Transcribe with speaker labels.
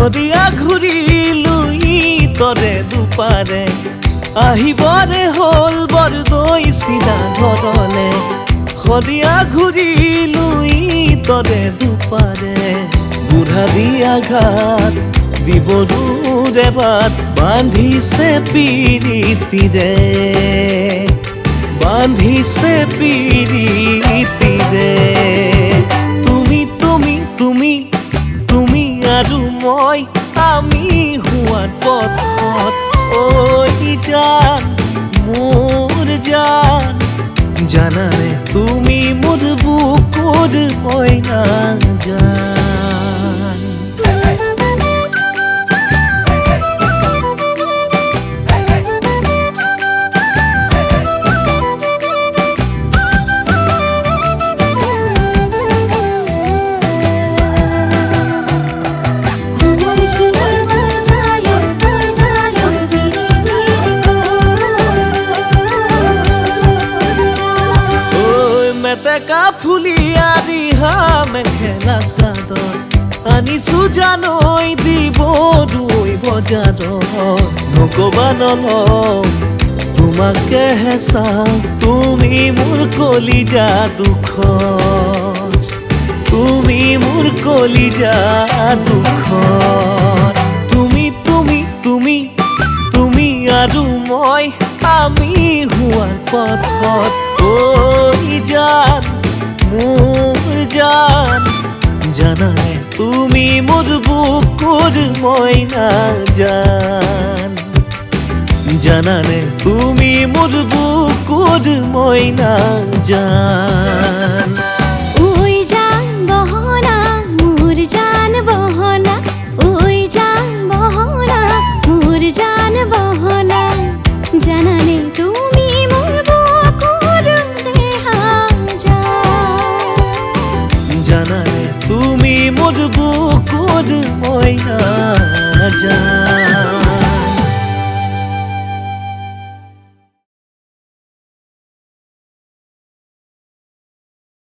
Speaker 1: শদিয়া ঘূৰিলো ইতৰে দুপাৰে আহিবৰে হ'ল বৰদৈ চিধা ঘৰলে শদিয়া ঘূৰিলো ইতৰে দুপাৰে বুঢ়াৰী আঘাত দিবৰুৰে বাট বান্ধিছে পিৰিতিৰে বান্ধিছে পিৰিতিৰে তুমি তুমি তুমি তুমি আৰু মই আমি হোৱাত পথত ঐ জান মোৰ জান জানানে তুমি মোৰ বুকুৰ মইনা জান মেটেকা ফুলিয়া দিহা মেখেলা চাদৰ আনিছো জানৈ দিবৰুই বজাৰত নকবা নলওঁ তোমাকে হেঁচাওঁ তুমি মোৰ কলিজা দুখৰ তুমি মোৰ কলিজা দুখৰ তুমি তুমি তুমি তুমি আৰু মই আমি হোৱাৰ পথত ঐ জান মোৰ জান জানানে তুমি মোৰ বুকুৰ মইনা জান জানানে তুমি মোৰ বুকুৰ মইনা জান